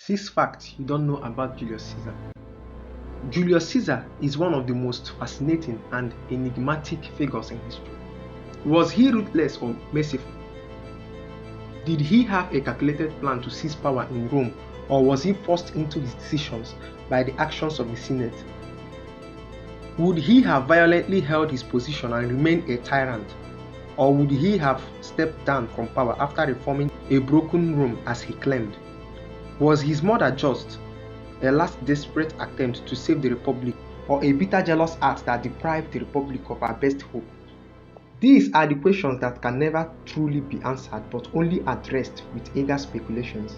6 facts you don't know about Julius Caesar. Julius Caesar is one of the most fascinating and enigmatic figures in history. Was he ruthless or merciful? Did he have a calculated plan to seize power in Rome, or was he forced into his decisions by the actions of the Senate? Would he have violently held his position and remained a tyrant, or would he have stepped down from power after reforming a broken Rome as he claimed? Was his murder just a last desperate attempt to save the Republic, or a bitter jealous act that deprived the Republic of her best hope? These are the questions that can never truly be answered but only addressed with eager speculations.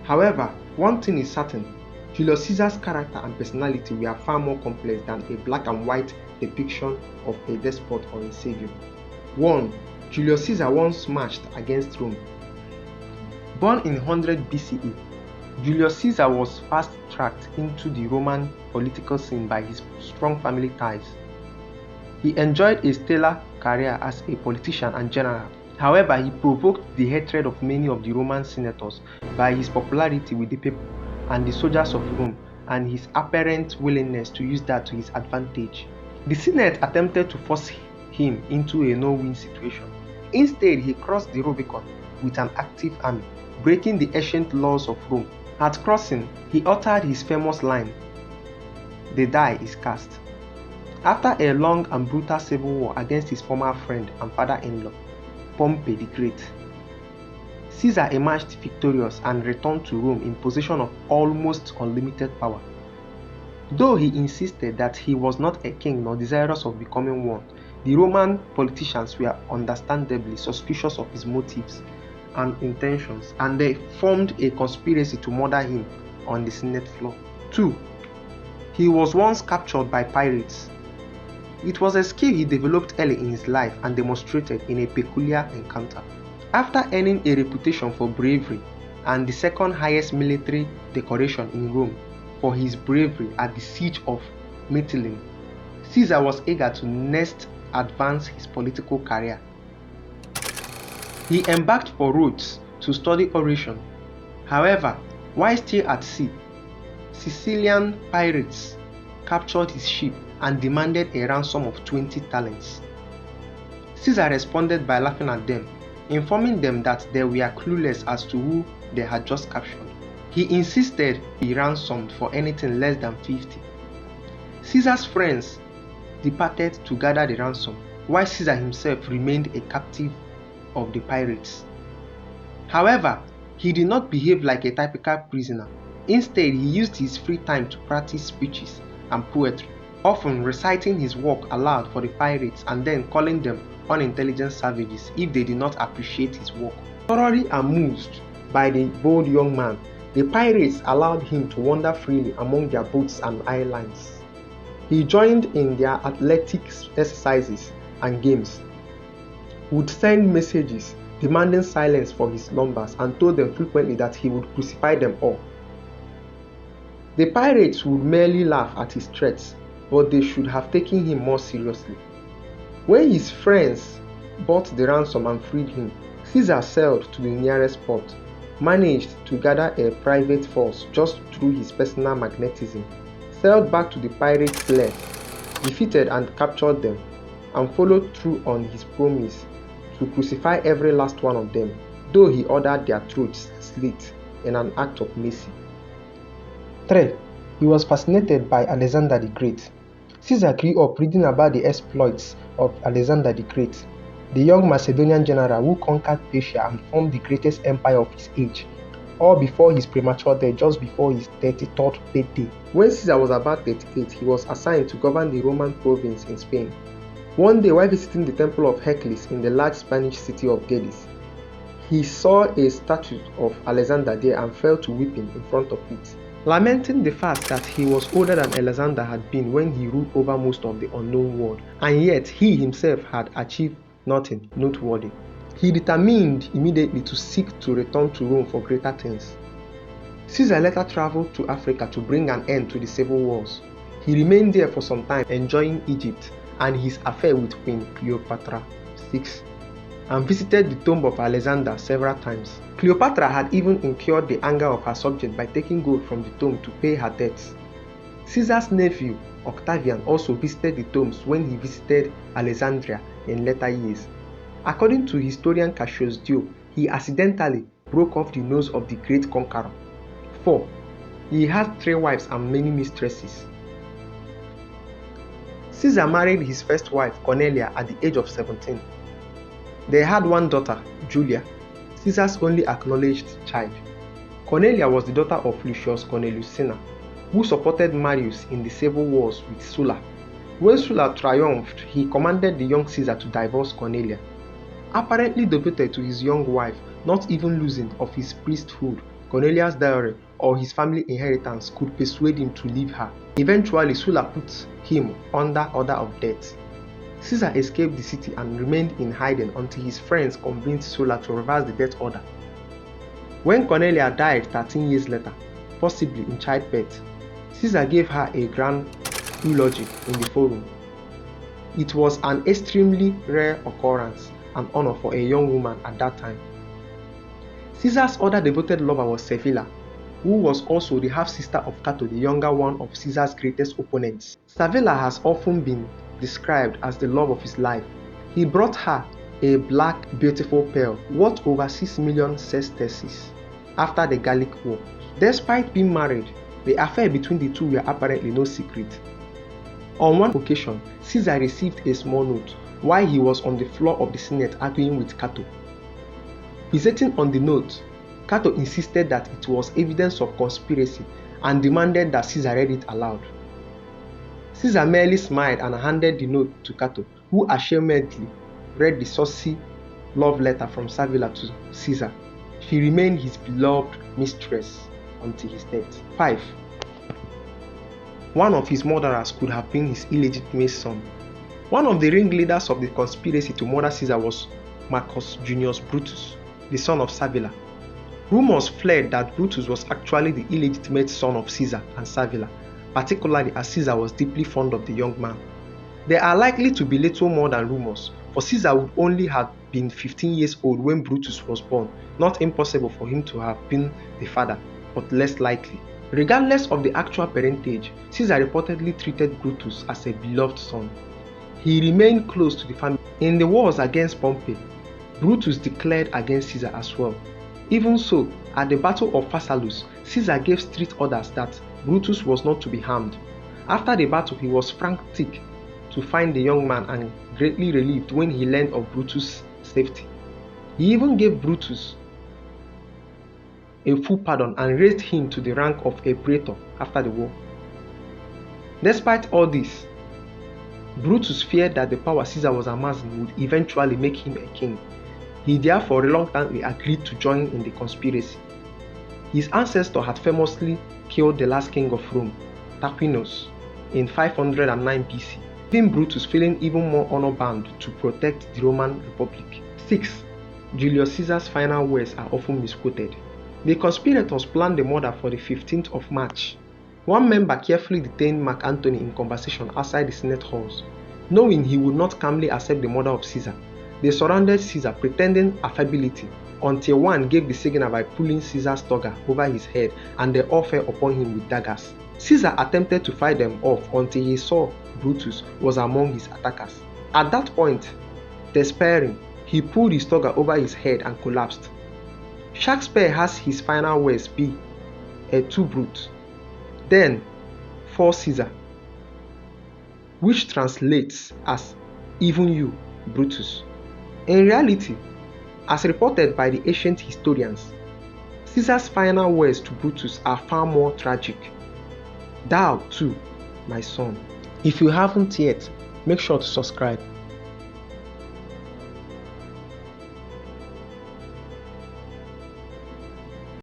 However, one thing is certain: Julius Caesar's character and personality were far more complex than a black and white depiction of a despot or a savior. 1. Julius Caesar once marched against Rome. Born in 100 BCE, Julius Caesar was fast-tracked into the Roman political scene by his strong family ties. He enjoyed a stellar career as a politician and general. However, he provoked the hatred of many of the Roman senators by his popularity with the people and the soldiers of Rome, and his apparent willingness to use that to his advantage. The Senate attempted to force him into a no-win situation. Instead, he crossed the Rubicon with an active army, breaking the ancient laws of Rome. At crossing, he uttered his famous line, "The die is cast." After a long and brutal civil war against his former friend and father-in-law, Pompey the Great, Caesar emerged victorious and returned to Rome in possession of almost unlimited power. Though he insisted that he was not a king nor desirous of becoming one, the Roman politicians were understandably suspicious of his motives and intentions, and they formed a conspiracy to murder him on the Senate floor. 2. He was once captured by pirates. It was a skill he developed early in his life and demonstrated in a peculiar encounter. After earning a reputation for bravery and the second highest military decoration in Rome for his bravery at the siege of Mytilene, Caesar was eager to next advance his political career. He embarked for Rhodes to study oration. However, while still at sea, Sicilian pirates captured his ship and demanded a ransom of 20 talents. Caesar responded by laughing at them, informing them that they were clueless as to who they had just captured. He insisted be ransomed for anything less than 50. Caesar's friends departed to gather the ransom, while Caesar himself remained a captive of the pirates. However, he did not behave like a typical prisoner. Instead, he used his free time to practice speeches and poetry, often reciting his work aloud for the pirates and then calling them unintelligent savages if they did not appreciate his work. Thoroughly amused by the bold young man, the pirates allowed him to wander freely among their boats and islands. He joined in their athletics exercises and games, would send messages demanding silence for his slumbers, and told them frequently that he would crucify them all. The pirates would merely laugh at his threats, but they should have taken him more seriously. When his friends bought the ransom and freed him, Caesar sailed to the nearest port, managed to gather a private force just through his personal magnetism, sailed back to the pirates' lair, defeated and captured them, and followed through on his promise to crucify every last one of them, though he ordered their throats slit in an act of mercy. 3. He was fascinated by Alexander the Great. Caesar grew up reading about the exploits of Alexander the Great, the young Macedonian general who conquered Persia and formed the greatest empire of his age, all before his premature death just before his 33rd birthday. When Caesar was about 38, he was assigned to govern the Roman province in Spain. One day, while visiting the temple of Hercules in the large Spanish city of Geddes, he saw a statue of Alexander there and fell to weeping in front of it, lamenting the fact that he was older than Alexander had been when he ruled over most of the unknown world, and yet he himself had achieved nothing noteworthy. He determined immediately to seek to return to Rome for greater things. Caesar later traveled to Africa to bring an end to the civil wars. He remained there for some time, enjoying Egypt and his affair with Queen Cleopatra. 6. and visited the tomb of Alexander several times. Cleopatra had even incurred the anger of her subjects by taking gold from the tomb to pay her debts. Caesar's nephew, Octavian, also visited the tombs when he visited Alexandria in later years. According to historian Cassius Dio, he accidentally broke off the nose of the great conqueror. 4. He had 3 wives and many mistresses. Caesar married his first wife, Cornelia, at the age of 17. They had one daughter, Julia, Caesar's only acknowledged child. Cornelia was the daughter of Lucius Cornelius Cinna, who supported Marius in the civil wars with Sulla. When Sulla triumphed, he commanded the young Caesar to divorce Cornelia. Apparently devoted to his young wife, not even losing of his priesthood, Cornelius' dowry, or his family inheritance could persuade him to leave her. Eventually, Sulla put him under order of death. Caesar escaped the city and remained in hiding until his friends convinced Sulla to reverse the death order. When Cornelia died 13 years later, possibly in childbirth, Caesar gave her a grand eulogy in the forum. It was an extremely rare occurrence and honor for a young woman at that time. Caesar's other devoted lover was Sevilla, who was also the half-sister of Cato, the younger one of Caesar's greatest opponents. Sevilla has often been described as the love of his life. He brought her a black, beautiful pearl worth over 6 million sesterces after the Gallic War. Despite being married, the affair between the two were apparently no secret. On one occasion, Caesar received a small note while he was on the floor of the Senate arguing with Cato. Hesitating on the note, Cato insisted that it was evidence of conspiracy and demanded that Caesar read it aloud. Caesar merely smiled and handed the note to Cato, who ashamedly read the saucy love letter from Sevilla to Caesar. She remained his beloved mistress until his death. 5. One of his murderers could have been his illegitimate son. One of the ringleaders of the conspiracy to murder Caesar was Marcus Junius Brutus, the son of Sevilla. Rumors fled that Brutus was actually the illegitimate son of Caesar and Sevilla, particularly as Caesar was deeply fond of the young man. There are likely to be little more than rumors, for Caesar would only have been 15 years old when Brutus was born, not impossible for him to have been the father, but less likely. Regardless of the actual parentage, Caesar reportedly treated Brutus as a beloved son. He remained close to the family. In the wars against Pompey, Brutus declared against Caesar as well. Even so, at the Battle of Pharsalus, Caesar gave strict orders that Brutus was not to be harmed. After the battle, he was frantic to find the young man and greatly relieved when he learned of Brutus' safety. He even gave Brutus a full pardon and raised him to the rank of a praetor after the war. Despite all this, Brutus feared that the power Caesar was amassing would eventually make him a king. He therefore reluctantly agreed to join in the conspiracy. His ancestor had famously killed the last king of Rome, Tarquinius, in 509 BC, leaving Brutus feeling even more honor-bound to protect the Roman Republic. 6. Julius Caesar's final words are often misquoted. The conspirators planned the murder for the 15th of March. One member carefully detained Mark Antony in conversation outside the Senate halls. Knowing he would not calmly accept the murder of Caesar, they surrounded Caesar, pretending affability, until one gave the signal by pulling Caesar's toga over his head, and they all fell upon him with daggers. Caesar attempted to fight them off until he saw Brutus was among his attackers. At that point, despairing, he pulled his toga over his head and collapsed. Shakespeare has his final words be, "Et tu, Brute," then "For Caesar," which translates as "Even you, Brutus." In reality, as reported by the ancient historians, Caesar's final words to Brutus are far more tragic. "Thou too, my son." If you haven't yet, make sure to subscribe.